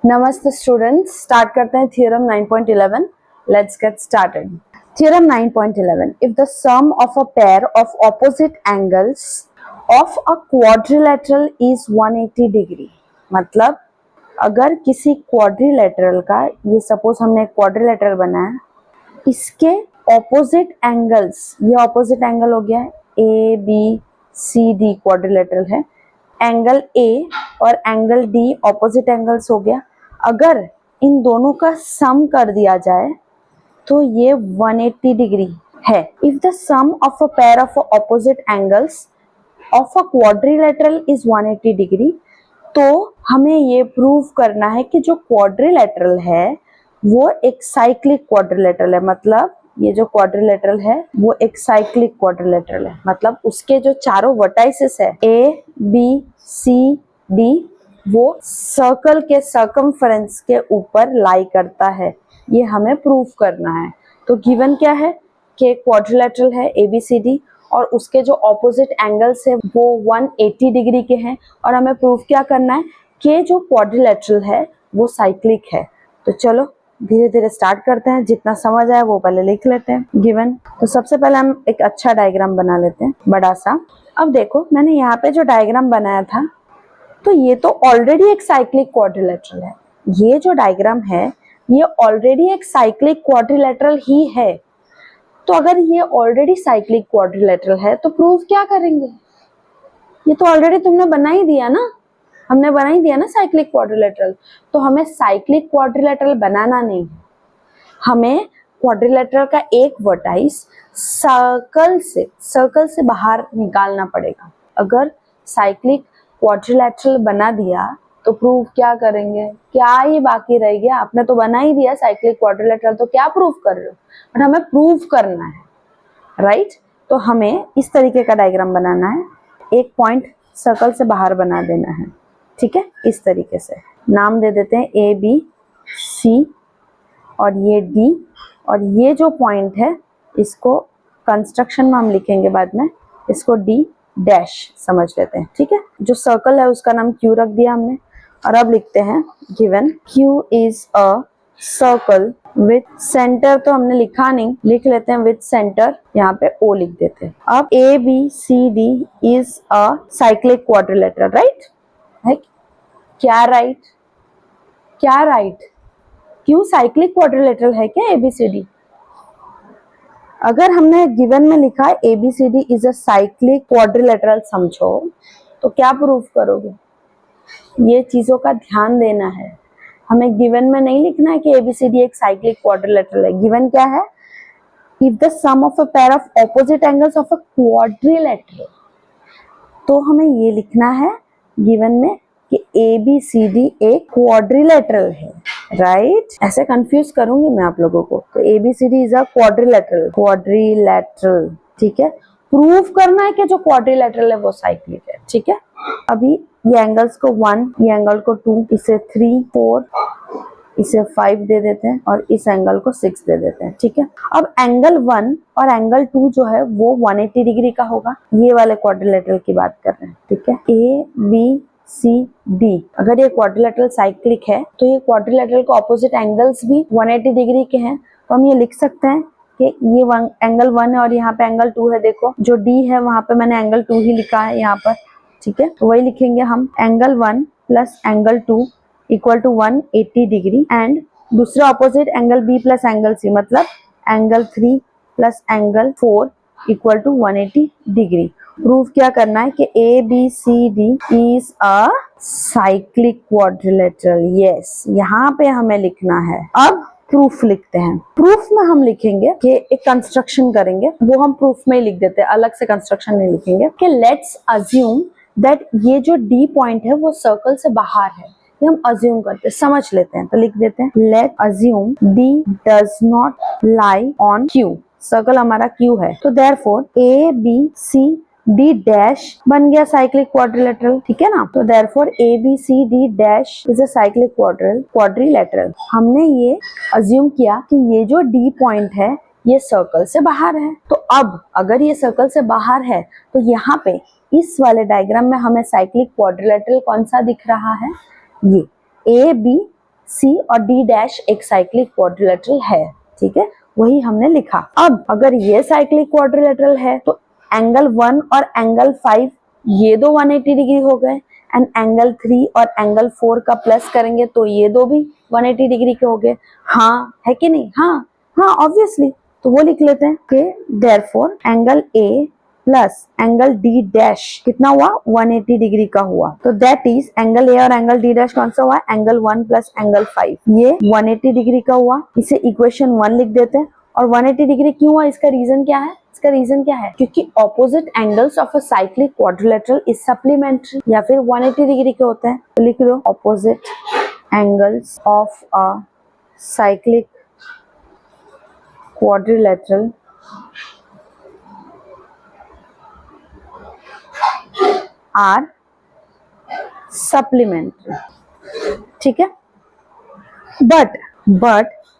नमस्ते students, start करते हैं theorem 9.11. Let's get started. Theorem 9.11. If the sum of a pair of opposite angles of a quadrilateral is 180 degree. मतलब अगर किसी quadrilateral का, ये सपोज हमने एक क्वाड्रिलेटरल बनाया, इसके ऑपोजिट एंगल्स, ये ऑपोजिट एंगल हो गया A B C D, quadrilateral है. एंगल ए और एंगल डी ऑपोजिट एंगल्स हो गया. अगर इन दोनों का सम कर दिया जाए तो ये 180 डिग्री है. If the sum of a pair of opposite angles of a quadrilateral is 180 degree, तो हमें ये प्रूव करना है कि जो क्वाड्रिलेटरल है वो एक साइक्लिक क्वाड्रिलेटरल है. मतलब ये जो क्वाड्रिलेटरल है वो एक साइक्लिक क्वाड्रिलेटरल है. मतलब उसके जो चारों वर्टाइसेस है ए बी सी डी, वो सर्कल के सर्कमफेरेंस के ऊपर लाई करता है. ये हमें प्रूव करना है. तो गिवन क्या है कि क्वाड्रिलेटरल है ए बी सी डी और उसके जो ऑपोजिट एंगल्स है वो 180 डिग्री के हैं. और हमें प्रूव क्या करना है कि जो क्वाड्रिलेटरल है वो साइक्लिक है. तो चलो धीरे धीरे स्टार्ट करते हैं. जितना समझ आए वो पहले लिख लेते हैं गिवन. तो सबसे पहले हम एक अच्छा डायग्राम बना लेते हैं, बड़ा सा. अब देखो मैंने यहाँ पे जो डायग्राम बनाया था, तो ये तो ऑलरेडी एक साइक्लिक क्वाड्रिलेटरल है. ये जो डायग्राम है ये ऑलरेडी एक साइक्लिक क्वाड्रिलेटरल ही है. तो अगर ये ऑलरेडी साइक्लिक क्वाड्रिलेटरल है तो प्रूव क्या करेंगे? ये तो ऑलरेडी तुमने बना ही दिया ना, हमने बना ही दिया ना साइक्लिक क्वाड्रिलेटरल. तो हमें साइक्लिक क्वाड्रिलेटरल बनाना नहीं है, हमें क्वाड्रिलेटरल का एक वर्टाइस सर्कल से बाहर निकालना पड़ेगा. अगर साइक्लिक क्वाड्रिलेटरल बना दिया तो प्रूव क्या करेंगे? क्या ये बाकी रह गया? आपने तो बना ही दिया साइक्लिक क्वाड्रिलेटरल, तो क्या प्रूव कर रहे हो? बट हमें प्रूव करना है, राइट? तो हमें इस तरीके का डायग्राम बनाना है. एक पॉइंट सर्कल से बाहर बना देना है, ठीक है? इस तरीके से नाम दे देते हैं ए बी सी और ये डी. और ये जो पॉइंट है इसको कंस्ट्रक्शन में हम लिखेंगे बाद में, इसको डी डैश समझ लेते हैं, ठीक है? जो सर्कल है उसका नाम क्यू रख दिया हमने. और अब लिखते हैं given Q is a circle with centre, तो हमने लिखा नहीं, लिख लेते हैं विथ सेंटर, यहाँ पे ओ लिख देते हैं. अब A B C D is a cyclic quadrilateral, right है क्या? राइट क्या? राइट. क्यों साइक्लिक क्वाड्रिलेटरल है क्या एबीसीडी? अगर हमने गिवन में लिखा है ABCD is a cyclic quadrilateral, समझो तो क्या प्रूफ करोगे? ये चीजों का ध्यान देना है. हमें गिवन में नहीं लिखना है कि एबीसीडी एक साइक्लिक क्वाड्रिलेटरल है. गिवन क्या है? If the sum of a pair of opposite angles of a quadrilateral. तो हमें ये लिखना है गिवन में कि ए बी सी डी एक क्वाड्रिलेटरल है, राइट? ऐसे कंफ्यूज करूंगी मैं आप लोगों को. तो A B C D is a quadrilateral, ठीक है? प्रूफ करना है कि जो क्वाड्रिलेटरल है वो साइक्लिक है, ठीक है? अभी ये एंगल्स को 1, ये एंगल को 2, इसे 3 4, इसे 5 दे देते हैं और इस एंगल को 6 दे देते हैं, ठीक है? अब एंगल 1 और एंगल 2 जो है वो 180 डिग्री का होगा. ये वाले क्वाड्रिलेटरल की बात कर रहे हैं, ठीक है? ए बी सी डी, अगर ये क्वाड्रिलेटरल साइक्लिक है तो ये क्वाड्रिलेटरल के ऑपोजिट एंगल्स भी 180 डिग्री के हैं. तो हम ये लिख सकते हैं कि ये एंगल 1 है और यहाँ पे एंगल 2 है. देखो जो डी है वहां पे मैंने एंगल 2 ही लिखा है यहाँ पर, ठीक है? तो वही लिखेंगे हम, angle 1 plus angle 2 equal to 180 degree. And दूसरा opposite angle B plus angle C, मतलब angle 3 plus angle 4 equal to 180 degree. Proof क्या करना है कि A B C D is a cyclic quadrilateral. Yes, यहाँ पे हमें लिखना है. अब प्रूफ लिखते हैं. प्रूफ में हम लिखेंगे कि एक कंस्ट्रक्शन करेंगे, वो हम प्रूफ में ही लिख देते हैं, अलग से कंस्ट्रक्शन नहीं लिखेंगे. कि लेट्स अज्यूम दैट ये जो डी पॉइंट है वो सर्कल से बाहर है. ये हम अज्यूम करते हैं, समझ लेते हैं. तो लिख देते हैं let assume D does not lie on Q. Circle हमारा क्यू है, तो therefore A B C D dash बन गया साइक्लिक क्वाड्रिलेटरल, ठीक है ना? तो therefore A B C D dash is a cyclic quadrilateral. हमने ये अज्यूम किया कि ये जो डी पॉइंट है ये सर्कल से बाहर है. तो अब अगर ये सर्कल से बाहर है तो यहाँ पे इस वाले डायग्राम में हमें साइक्लिक क्वाड्रिलेटरल कौन सा दिख रहा है? ये ए बी सी और डी डैश एक साइक्लिक क्वाड्रिलेटरल है, ठीक है, वही हमने लिखा। अब अगर ये साइक्लिक क्वाड्रिलेटरल है तो एंगल 1 और एंगल 5 ये दो 180 डिग्री हो गए, एंड एंगल 3 और एंगल 4 का प्लस करेंगे तो ये दो भी 180 डिग्री के हो गए। हाँ है कि नहीं? हाँ हाँ ऑब्वियसली, तो वो लिख लेते हैं कि therefore angle A plus angle D dash कितना हुआ? 180 डिग्री का हुआ। तो दैट इज एंगल ए और एंगल डी डैश कौन सा हुआ? एंगल 1 प्लस एंगल 5, ये 180 डिग्री का हुआ। इसे इक्वेशन 1 लिख देते हैं। और 180 डिग्री क्यों हुआ? इसका रीजन क्या है? इसका रीजन क्या है? क्योंकि opposite angles of a cyclic quadrilateral is supplementary, या फिर 180 डिग्री के होते हैं। तो लिख लो opposite angles of a cyclic quadrilateral are supplementary, ठीक है। बट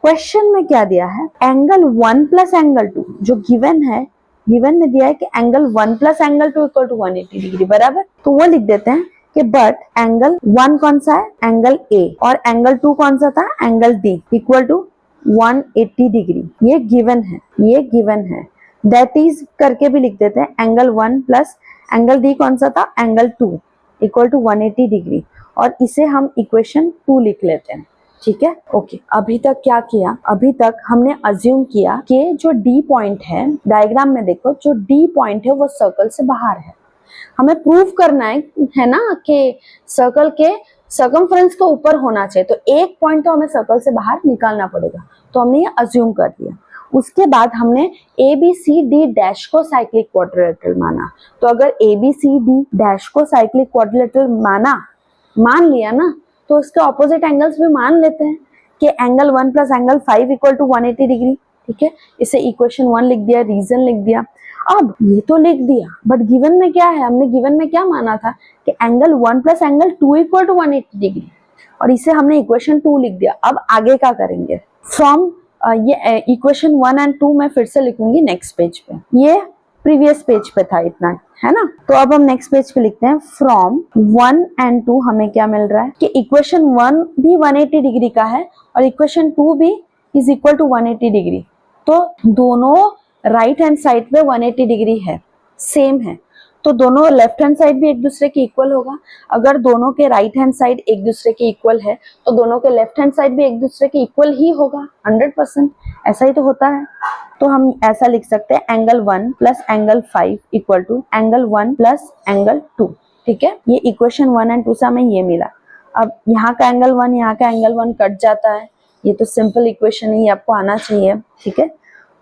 क्वेश्चन में क्या दिया है? एंगल 1 प्लस एंगल 2 जो गिवन है, गिवन में दिया है कि angle 1 plus angle 2 equal to 180 degree, बराबर। तो वो लिख देते हैं कि बट एंगल 1 कौन सा है? एंगल ए, और एंगल 2 कौन सा था? Angle D, equal to 180 degree. ये गिवन है, ये गिवन है। दैट इज करके भी लिख देते हैं एंगल 1 प्लस एंगल डी कौन सा था? एंगल 2 इक्वल टू 180 डिग्री, और इसे हम इक्वेशन 2 लिख लेते हैं, ठीक है। ओके, अभी तक क्या किया? अभी तक हमने अज्यूम किया कि जो डी पॉइंट है, डायग्राम में देखो, जो डी पॉइंट है वो सर्कल से बाहर है। हमें प्रूव करना है ना कि सर्कल के सर्कमफ्रेंस के ऊपर होना चाहिए, तो एक पॉइंट तो हमें सर्कल से बाहर निकालना पड़ेगा। तो हमने ये अज्यूम कर लिया। उसके बाद हमने A B C D dash को साइक्लिक क्वाड्रिलेटरल माना। तो अगर A B C D dash को साइक्लिक क्वाड्रिलेटरल मान लिया ना, तो उसके ऑपोजिट एंगल्स भी मान लेते हैं कि angle 1 plus angle 5 equal to 180 degree, ठीक है। इसे इक्वेशन 1 लिख दिया, रीजन लिख दिया। अब ये तो लिख दिया, बट गिवन में क्या है? हमने गिवन में क्या माना था कि angle 1 plus angle 2 equal to 180 degree, और इसे हमने इक्वेशन 2 लिख दिया। अब आगे क्या करेंगे? फ्रॉम ये इक्वेशन 1 एंड 2 मैं फिर से लिखूंगी नेक्स्ट पेज पे, ये प्रीवियस पेज पे था इतना, है ना। तो अब हम नेक्स्ट पेज पे लिखते हैं फ्रॉम 1 एंड 2 हमें क्या मिल रहा है कि इक्वेशन 1 भी 180 डिग्री का है और इक्वेशन 2 भी इज इक्वल टू 180 डिग्री। तो दोनों राइट हैंड साइड पे 180 डिग्री है, सेम है। तो दोनों लेफ्ट हैंड साइड भी एक दूसरे के इक्वल होगा। अगर दोनों के राइट हैंड साइड एक दूसरे के इक्वल है तो दोनों के लेफ्ट हैंड साइड भी एक दूसरे के इक्वल ही होगा, 100%। ऐसा ही तो होता है। तो हम ऐसा लिख सकते हैं angle 1 plus angle 5 equal to angle 1 plus angle 2, ठीक है। ये इक्वेशन 1 एंड 2 से हमें ये मिला। अब यहाँ का एंगल 1 यहाँ का एंगल 1 कट जाता है, ये तो सिंपल इक्वेशन है, ये आपको आना चाहिए, ठीक है।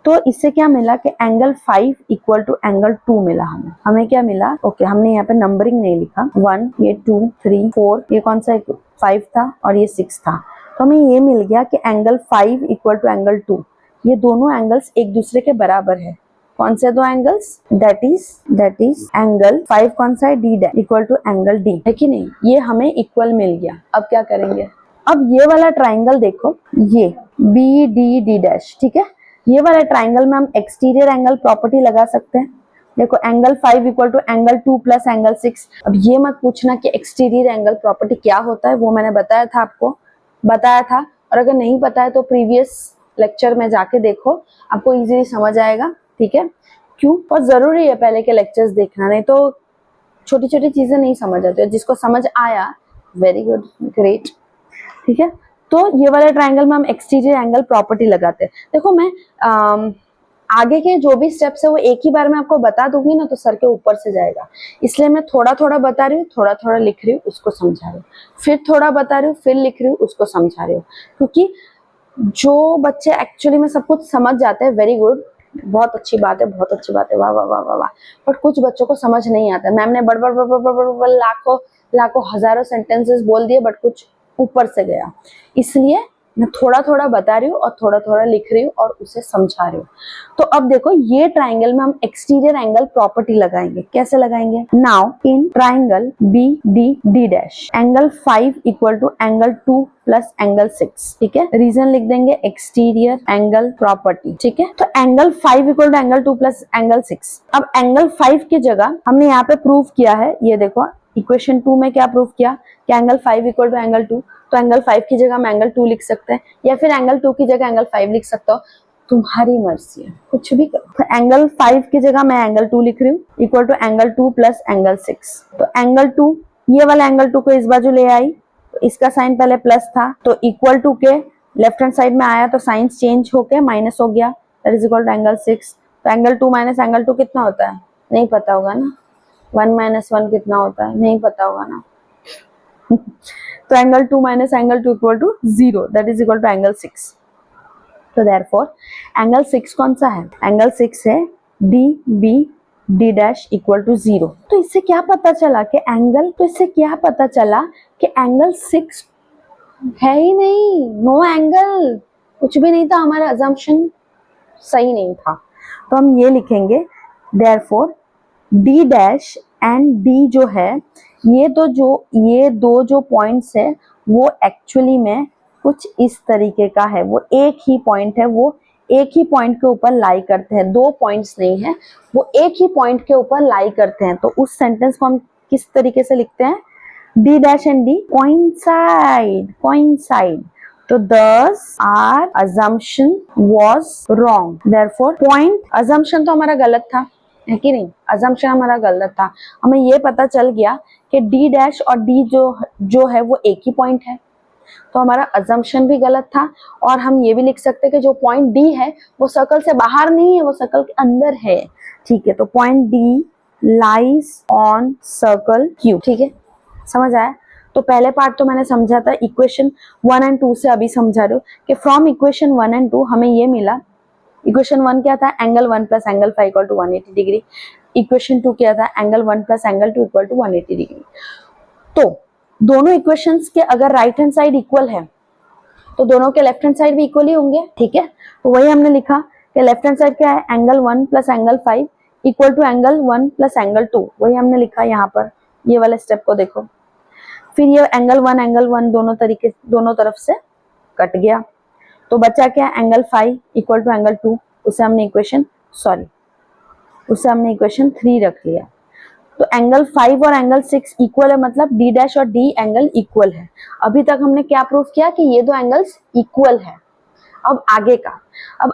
तो इससे क्या मिला कि एंगल 5 इक्वल टू एंगल 2 मिला हमें क्या मिला? ओके, हमने यहाँ पे नंबरिंग नहीं लिखा, 1 ये 2 3 4, ये कौन सा 5 था और ये 6 था। तो हमें ये मिल गया कि एंगल 5 इक्वल टू एंगल 2, ये दोनों एंगल्स एक दूसरे के बराबर है। कौन से दो एंगल्स? दैट इज एंगल 5 कौन सा है? D dash equal to angle D, है कि नहीं। ये हमें इक्वल मिल गया। अब क्या करेंगे? अब ये वाला ट्राइंगल देखो, ये बी डी डी डैश, ठीक है। ये वाले ट्राइंगल में हम एक्सटीरियर एंगल प्रॉपर्टी लगा सकते हैं। देखो angle 5 equal to angle 2 plus angle 6। अब ये मत पूछना कि एक्सटीरियर एंगल प्रॉपर्टी क्या होता है, वो मैंने बताया था आपको, बताया था। और अगर नहीं पता है तो प्रीवियस लेक्चर में जाके देखो, आपको इजीली समझ आएगा, ठीक है। क्यों? बहुत जरूरी है पहले के लेक्चर्स देखना, नहीं तो छोटी छोटी चीजें नहीं समझ आती। जिसको समझ आया वेरी गुड, ग्रेट, ठीक है। तो ये वाले ट्राइंगल में हम एक्सटीरियर एंगल प्रॉपर्टी लगाते हैं। देखो मैं आगे के जो भी स्टेप्स है वो एक ही बार में आपको बता दूंगी ना, तो सर के ऊपर से जाएगा, इसलिए मैं थोड़ा थोड़ा बता रही हूँ, थोड़ा थोड़ा लिख रही हूँ, उसको समझा रही हूँ, फिर थोड़ा बता रही हूँ, फिर लिख रही हूँ, उसको समझा रही हूँ। क्योंकि जो बच्चे एक्चुअली में सब कुछ समझ जाते हैं, वेरी गुड, बहुत अच्छी बात है, बहुत अच्छी बात है, वाह वाह वाह वाह वाह। बट कुछ बच्चों को समझ नहीं आता। मैम ने बड़ बड़ बड़ बड़ बड़ लाखों लाखों हजारों सेंटेंसेस बोल दिए, बट कुछ ऊपर से गया, इसलिए मैं थोड़ा थोड़ा बता रही हूँ और थोड़ा थोड़ा लिख रही हूँ और उसे समझा रही हूँ। तो अब देखो ये ट्राइंगल में हम एक्सटीरियर एंगल प्रॉपर्टी लगाएंगे। कैसे लगाएंगे? Now in triangle B D D dash angle 5 equal to angle 2 plus angle 6, ठीक है। रीजन लिख देंगे एक्सटीरियर एंगल प्रॉपर्टी, ठीक है। तो angle 5 equal to angle 2 plus angle 6। अब एंगल 5 की जगह हमने यहाँ पे प्रूव किया है, ये देखो इक्वेशन 2 में क्या प्रूव किया कि एंगल 5 इक्वल टू एंगल 2। तो एंगल 5 की जगह हम एंगल 2 लिख सकते हैं, या फिर एंगल 2 की जगह एंगल 5 लिख सकते हो, तुम्हारी मर्जी है, कुछ भी करो। तो एंगल 5 की जगह मैं एंगल 2 लिख रही हूँ, equal to angle 2 plus angle 6। तो एंगल 2, ये वाला एंगल 2 को इस बाजू ले आई, तो इसका साइन पहले प्लस था, तो इक्वल टू के लेफ्ट हैंड साइड में आया तो साइन चेंज होके माइनस हो गया, that is equal to angle 6। तो एंगल 2 माइनस एंगल 2 कितना होता है, नहीं पता होगा ना। 1 माइनस 1 कितना होता है, नहीं पता होगा ना। तो angle 2 minus angle 2 equal to 0, that is equal to angle 6। तो देयरफॉर एंगल 6 कौन सा है, एंगल 6 है D B D dash equal to 0। तो इससे क्या पता चला कि एंगल 6 है ही नहीं, नो एंगल, कुछ भी नहीं था, हमारा अजम्पशन सही नहीं था। तो हम ये लिखेंगे, therefore D dash and D जो है, ये दो जो पॉइंट्स है वो एक्चुअली में कुछ इस तरीके का है, वो एक ही पॉइंट है, वो एक ही पॉइंट के ऊपर लाई करते हैं, दो पॉइंट्स नहीं है, वो एक ही पॉइंट के ऊपर लाई करते हैं। तो उस सेंटेंस को हम किस तरीके से लिखते हैं, D dash and D coincide। तो thus our assumption was wrong, therefore point assumption तो हमारा गलत था, है कि नहीं, assumption हमारा गलत था। हमें ये पता चल गया कि डी डैश और डी जो है वो एक ही पॉइंट है, तो हमारा assumption भी गलत था। और हम ये भी लिख सकते हैं कि जो पॉइंट डी है वो सर्कल से बाहर नहीं है, वो सर्कल के अंदर है, ठीक है। तो point D lies on circle Q, ठीक है, समझ आया। तो पहले पार्ट तो मैंने समझा था, इक्वेशन 1 एंड 2 से अभी समझा रहे हो कि फ्रॉम इक्वेशन 1 एंड 2 हमें ये मिला। इक्वेशन 1 क्या था, angle 1 plus angle 5 equal to 180 degree. Equation 2 क्या था, angle 1 plus angle 2 equal to 180 degree. तो दोनों इक्वेशंस के अगर राइट हैंड साइड इक्वल है तो दोनों के लेफ्ट हैंड साइड भी इक्वल ही होंगे, ठीक है। तो वही हमने लिखा कि लेफ्ट हैंड साइड क्या है, angle 1 plus angle 5 equal to angle 1 plus angle 2, वही हमने लिखा यहाँ पर। ये वाले स्टेप को देखो, फिर ये एंगल 1 दोनों तरफ से कट गया, तो बचा क्या, एंगल 5 इक्वल टू एंगल 2, उसे हमने इक्वेशन 3 रख लिया। तो एंगल 5 और एंगल 6 इक्वल है, मतलब डी डैश और डी एंगल इक्वल है। अभी तक हमने क्या प्रूफ किया कि ये दो एंगल्स इक्वल है। अब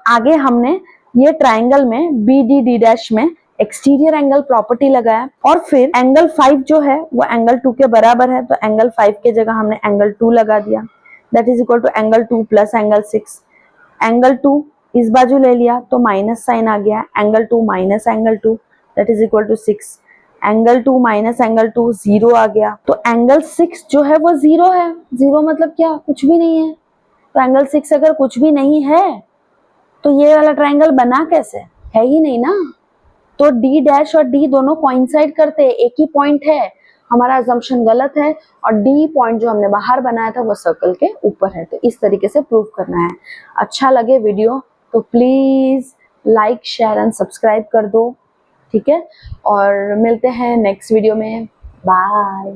आगे हमने ये ट्राइंगल में बी डी डी डैश में एक्सटीरियर एंगल प्रॉपर्टी लगाया, और फिर एंगल 5 जो है वो एंगल 2 के बराबर है, तो एंगल 5 के जगह हमने एंगल 2 लगा दिया, that is equal to angle 2 plus angle 6। Angle 2 इस बाजू ले लिया तो माइनस साइन आ गया, angle 2 minus angle 2 that is equal to 6। Angle 2 minus angle 2 0 आ गया, तो एंगल 6 जो है वो 0 है। 0 मतलब क्या, कुछ भी नहीं है। तो एंगल 6 अगर कुछ भी नहीं है तो ये वाला ट्राइंगल बना कैसे, है ही नहीं ना। तो डी डैश और डी दोनों कोइंसाइड करते हैं, एक ही पॉइंट है, हमारा अजम्पशन गलत है, और डी पॉइंट जो हमने बाहर बनाया था वो सर्कल के ऊपर है। तो इस तरीके से प्रूव करना है। अच्छा लगे वीडियो तो please like share and subscribe कर दो, ठीक है। और मिलते हैं नेक्स्ट वीडियो में, बाय।